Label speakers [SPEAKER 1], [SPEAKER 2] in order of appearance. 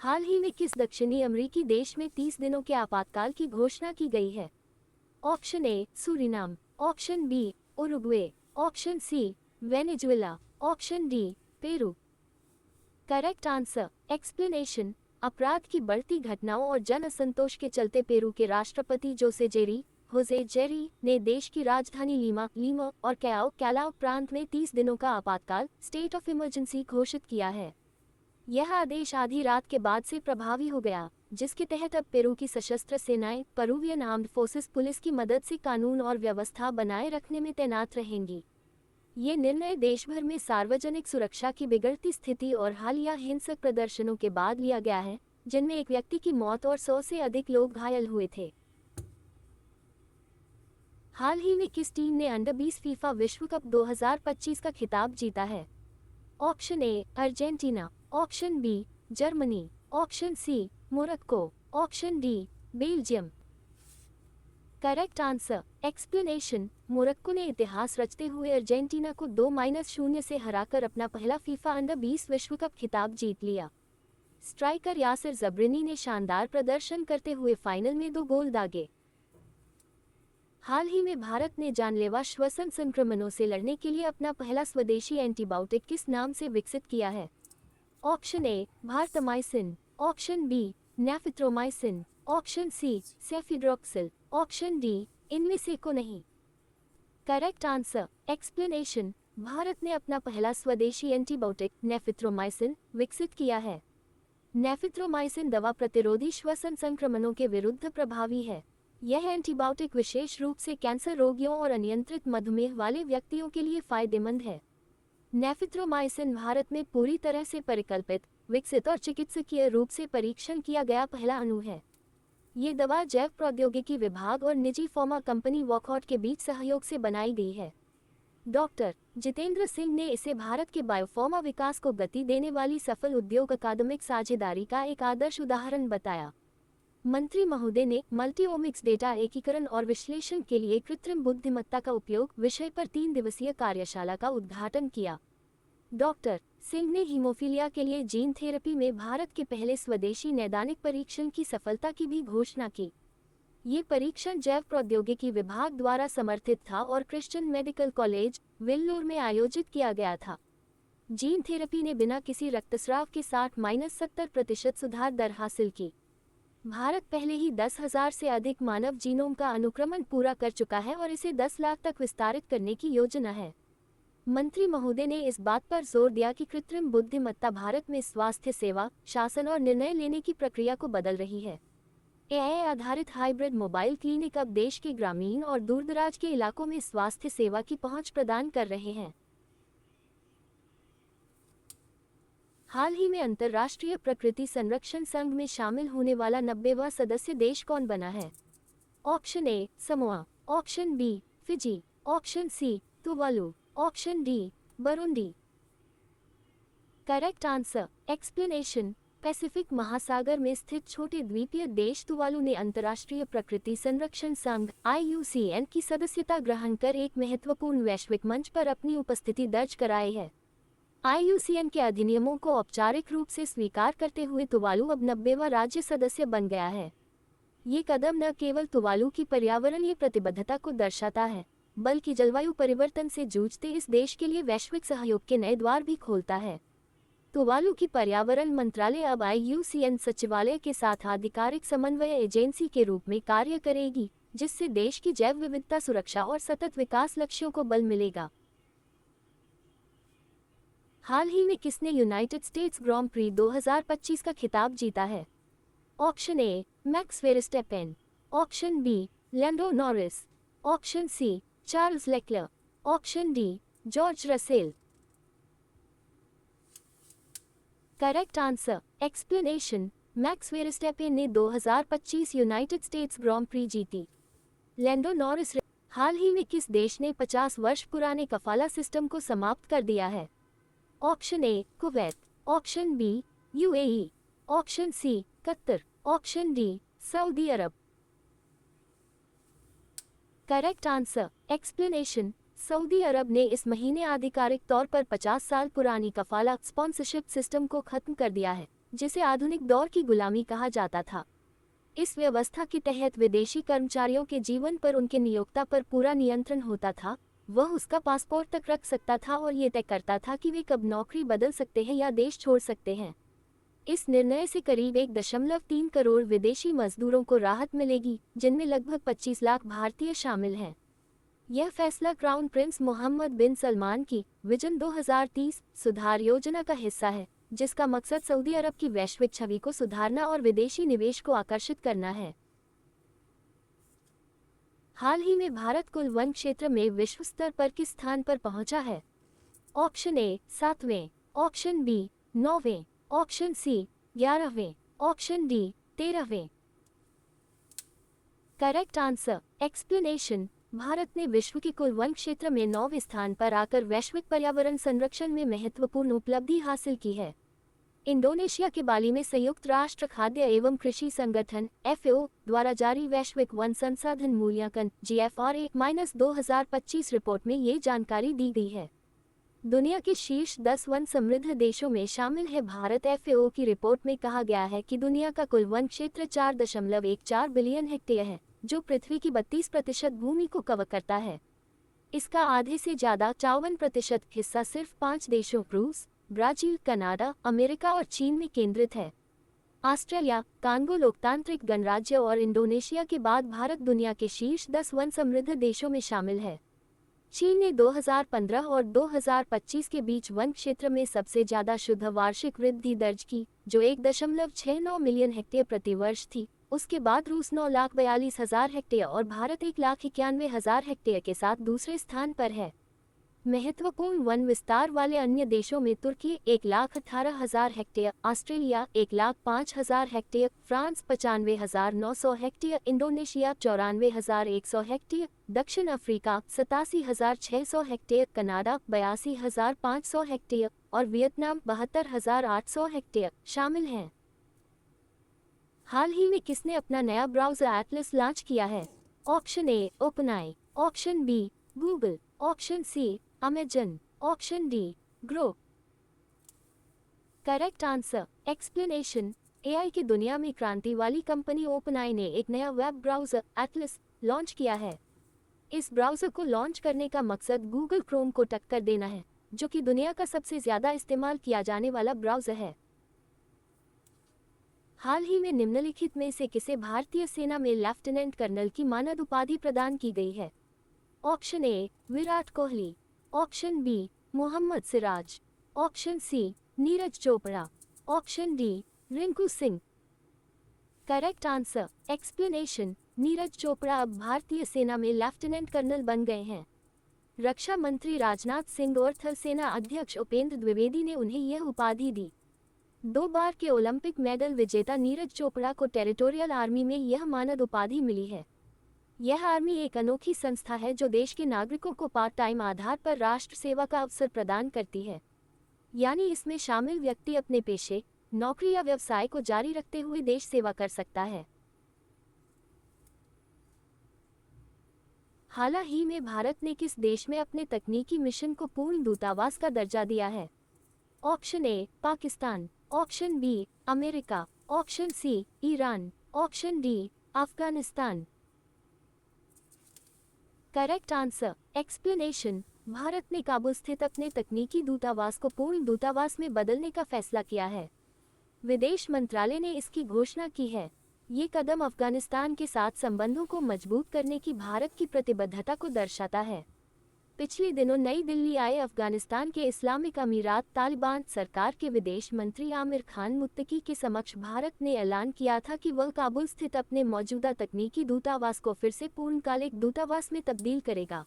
[SPEAKER 1] हाल ही में किस दक्षिणी अमेरिकी देश में 30 दिनों के आपातकाल की घोषणा की गई है? Option A Suriname, option B Uruguay, option C Venezuela, option D Peru. Correct answer explanation. अपराध की बढ़ती घटनाओं और जन असंतोष के चलते पेरू के राष्ट्रपति होजे जेरी ने देश की राजधानी लीमा और कैलाओ प्रांत में 30 दिनों का आपातकाल स्टेट ऑफ इमरजेंसी घोषित किया है। यह आदेश आधी रात के बाद से प्रभावी हो गया, जिसके तहत अब पेरू की सशस्त्र सेनाएं पेरुवियन आर्म्ड फोर्सेस पुलिस की मदद से कानून और व्यवस्था बनाए रखने में तैनात रहेंगी। ये निर्णय देश भर में सार्वजनिक सुरक्षा की बिगड़ती स्थिति और हालिया हिंसक प्रदर्शनों के बाद लिया गया है, जिनमें एक व्यक्ति की मौत और 100 से अधिक लोग घायल हुए थे। हाल ही में किस टीम ने अंडर 20 फीफा विश्व कप 2025 का खिताब जीता है? Option A Argentina, option B Germany, option C Morocco, option D Belgium. Correct answer explanation. Morocco ने इतिहास रचते हुए अर्जेंटीना को 2-0 से हराकर अपना पहला फीफा अंडर 20 विश्व कप खिताब जीत लिया। स्ट्राइकर यासिर जबरनी ने शानदार प्रदर्शन करते हुए फाइनल में 2 गोल दागे। हाल ही में भारत ने जानलेवा श्वसन संक्रमणों से लड़ने के लिए अपना पहला स्वदेशी एंटीबायोटिक किस नाम से विकसित किया है? ऑप्शन ए भारतमाइसिन, ऑप्शन बी नेफिथ्रोमाइसिन, option C cefadroxil, option D इनमें से को नहीं। Correct answer explanation. भारत ने अपना पहला स्वदेशी एंटीबायोटिक नेफिथ्रोमाइसिन विकसित किया है। नेफिथ्रोमाइसिन दवा प्रतिरोधी श्वसन संक्रमणों के विरुद्ध प्रभावी है। यह एंटीबायोटिक विशेष रूप से कैंसर रोगियों और अनियंत्रित मधुमेह वाले व्यक्तियों के लिए फायदेमंद है। नेफिथ्रोमाइसिन भारत में पूरी तरह से परिकल्पित, विकसित और चिकित्सकीय रूप से परीक्षण किया गया पहला अणु है। ये दवा जैव प्रौद्योगिकी विभाग और निजी फार्मा कंपनी वॉकहार्ट के बीच सहयोग से बनाई गई है। डॉक्टर जितेंद्र सिंह ने इसे भारत के बायोफार्मा विकास को गति देने वाली सफल उद्योग अकादमिक साझेदारी का एक आदर्श उदाहरण बताया। मंत्री महोदय ने मल्टीओमिक्स डेटा एकीकरण और विश्लेषण के लिए कृत्रिम बुद्धिमत्ता का उपयोग विषय पर 3 दिवसीय कार्यशाला का उद्घाटन किया। डॉक्टर सिंह ने हीमोफीलिया के लिए जीन थेरेपी में भारत के पहले स्वदेशी नैदानिक परीक्षण की सफलता की भी घोषणा की। ये परीक्षण जैव प्रौद्योगिकी विभाग द्वारा समर्थित था और क्रिश्चियन मेडिकल कॉलेज वेल्लोर में आयोजित किया गया था। जीन थेरेपी ने बिना किसी रक्तस्राव के 60-70% सुधार दर हासिल की। भारत पहले ही 10,000 से अधिक मानव जीनोम का अनुक्रमण पूरा कर चुका है और इसे 10 लाख तक विस्तारित करने की योजना है। मंत्री महोदय ने इस बात पर जोर दिया कि कृत्रिम बुद्धिमत्ता भारत में स्वास्थ्य सेवा, शासन और निर्णय लेने की प्रक्रिया को बदल रही है। एआई आधारित हाइब्रिड मोबाइल क्लिनिक अब देश के ग्रामीण और दूरदराज के इलाकों में स्वास्थ्य सेवा की पहुंच प्रदान कर रहे हैं। हाल ही में अंतर्राष्ट्रीय प्रकृति संरक्षण संघ में शामिल होने वाला 90वां सदस्य देश कौन बना है? Option A Samoa, option B Fiji, option C Tuvalu, option D Burundi. Correct answer explanation. Pacific महासागर में स्थित छोटे द्वीपीय देश तुवालू ने अंतर्राष्ट्रीय प्रकृति संरक्षण संघ IUCN की सदस्यता ग्रहण कर एक महत्वपूर्ण वैश्विक मंच पर अपनी उपस्थिति दर्ज कराई है। IUCN के अधिनियमों को औपचारिक रूप से स्वीकार करते हुए तुवालू अब 90वां राज्य सदस्य बन गया है। ये कदम न केवल तुवालू की पर्यावरणीय प्रतिबद्धता को दर्शाता है, बल्कि जलवायु परिवर्तन से जूझते इस देश के लिए वैश्विक सहयोग के नए द्वार भी खोलता है। तुवालू की पर्यावरण मंत्रालय अब IUCN सचिवालय के साथ आधिकारिक समन्वय एजेंसी के रूप में कार्य करेगी, जिससे देश की जैव विविधता सुरक्षा और सतत विकास लक्ष्यों को बल मिलेगा। हाल ही में किसने यूनाइटेड स्टेट्स ग्रां प्री 2025 का खिताब जीता है? Option A Max Verstappen, option B Lando Norris, option C Charles Leclerc, option D George Russell. Correct answer explanation. Max Verstappen ने 2025 यूनाइटेड स्टेट्स ग्रां प्री जीती। Lando Norris. हाल ही में किस देश ने 50 वर्ष पुराने कफाला सिस्टम को समाप्त कर दिया है? Option A Kuwait, option B UAE, option C Qatar, option D Saudi Arab. Correct answer explanation. Saudi Arab ने इस महीने आधिकारिक तौर पर 50 साल पुरानी कफाला स्पॉन्सरशिप सिस्टम को खत्म कर दिया है, जिसे आधुनिक दौर की गुलामी कहा जाता था। इस व्यवस्था के तहत विदेशी कर्मचारियों के जीवन पर उनके नियोक्ता पर पूरा नियंत्रण होता था। वह उसका पासपोर्ट तक रख सकता था और ये तय करता था कि वे कब नौकरी बदल सकते हैं या देश छोड़ सकते हैं। इस निर्णय से करीब 1.3 करोड़ विदेशी मजदूरों को राहत मिलेगी, जिनमें लगभग 25 लाख भारतीय शामिल हैं। यह फैसला क्राउन प्रिंस मोहम्मद बिन सलमान की विजन 2030 सुधार योजना का हिस्सा है, जिसका मकसद सऊदी अरब की वैश्विक छवि को सुधारना और विदेशी निवेश को आकर्षित करना है। हाल ही में भारत कुल वन क्षेत्र में विश्व स्तर पर किस स्थान पर पहुंचा है? ऑप्शन ए 7वें, ऑप्शन बी 9वें, ऑप्शन सी 11वें, ऑप्शन डी 13वें। Correct answer explanation. भारत ने विश्व के कुल वन क्षेत्र में 9वें स्थान पर आकर वैश्विक पर्यावरण संरक्षण में महत्वपूर्ण उपलब्धि हासिल की है। इंडोनेशिया के बाली में संयुक्त राष्ट्र खाद्य एवं कृषि संगठन FAO द्वारा जारी वैश्विक वन संसाधन मूल्यांकन GFRA-2025 रिपोर्ट में ये जानकारी दी गई है। दुनिया के शीर्ष 10 वन समृद्ध देशों में शामिल है भारत। FAO की रिपोर्ट में कहा गया है कि दुनिया का कुल वन क्षेत्र 4.14 बिलियन हेक्टेयर है, जो पृथ्वी की 32% भूमि को कवर करता है। इसका आधे से ज्यादा 54% हिस्सा सिर्फ 5 देशों रूस, ब्राजील, कनाडा, अमेरिका और चीन में केंद्रित है। ऑस्ट्रेलिया, कांगो लोकतांत्रिक गणराज्य और इंडोनेशिया के बाद भारत दुनिया के शीर्ष 10 वन समृद्ध देशों में शामिल है। चीन ने 2015 और 2025 के बीच वन क्षेत्र में सबसे ज्यादा शुद्ध वार्षिक वृद्धि दर्ज की, जो 1.69 मिलियन हेक्टेयर प्रति वर्ष थी। उसके बाद रूस 9,42,000 हेक्टेयर और भारत 1,91,000 हेक्टेयर के साथ दूसरे स्थान पर है। महत्वपूर्ण वन विस्तार वाले अन्य देशों में तुर्की 1,18,000 hectare, Australia 1,05,000 hectare, France 95,900 hectare, Indonesia 94,100 hectare, दक्षिण अफ्रीका 87,600 हेक्टेयर, कनाडा 82,500 हेक्टेयर और वियतनाम 72,800 हेक्टेयर शामिल हैं। हाल ही में किसने अपना नया ब्राउज़र एटलस लॉन्च किया है? Option A OpenAI, option B Google, option C Amazon, option D Groww. Correct answer explanation. AI की दुनिया में क्रांति वाली कंपनी ओपनआई ने एक नया वेब ब्राउज़र एटलस लॉन्च किया है। इस ब्राउज़र को लॉन्च करने का मकसद गूगल क्रोम को टक्कर देना है, जो कि दुनिया का सबसे ज़्यादा इस्तेमाल किया जाने वाला ब्राउज़र है। हाल ही में निम्नलिखित में से किसे भारतीय सेना में लेफ्टिनेंट कर्नल की मानद उपाधि प्रदान की गई है? Option A Virat Kohli, option B Mohammed Siraj, option C Neeraj Chopra, option D Rinku Singh. Correct answer explanation. Neeraj Chopra अब भारतीय सेना में लेफ्टिनेंट कर्नल बन गए हैं। रक्षा मंत्री राजनाथ सिंह और थल सेना अध्यक्ष उपेंद्र द्विवेदी ने उन्हें यह उपाधि दी। 2 बार के ओलंपिक मेडल विजेता नीरज चोपड़ा को टेरिटोरियल आर्मी में यह मानद उपाधि मिली है। यह आर्मी एक अनोखी संस्था है जो देश के नागरिकों को पार्ट टाइम आधार पर राष्ट्र सेवा का अवसर प्रदान करती है, यानी इसमें शामिल व्यक्ति अपने पेशे, नौकरी या व्यवसाय को जारी रखते हुए देश सेवा कर सकता है। हाल ही में भारत ने किस देश में अपने तकनीकी मिशन को पूर्ण दूतावास का दर्जा दिया है? Option A Pakistan, option B America, option C Iran, option D Afghanistan. Correct answer explanation. Bharat ने काबुल स्थित अपने तकनीकी दूतावास को पूर्ण दूतावास में बदलने का फैसला किया है। विदेश मंत्रालय ने इसकी घोषणा की है। ये कदम अफगानिस्तान के साथ संबंधों को मजबूत करने की भारत की प्रतिबद्धता को दर्शाता है। पिछले दिनों नई दिल्ली आए अफगानिस्तान के इस्लामिक अमीरात तालिबान सरकार के विदेश मंत्री आमिर खान मुत्तकी के समक्ष भारत ने ऐलान किया था कि वह काबुल स्थित अपने मौजूदा तकनीकी दूतावास को फिर से पूर्णकालिक दूतावास में तब्दील करेगा।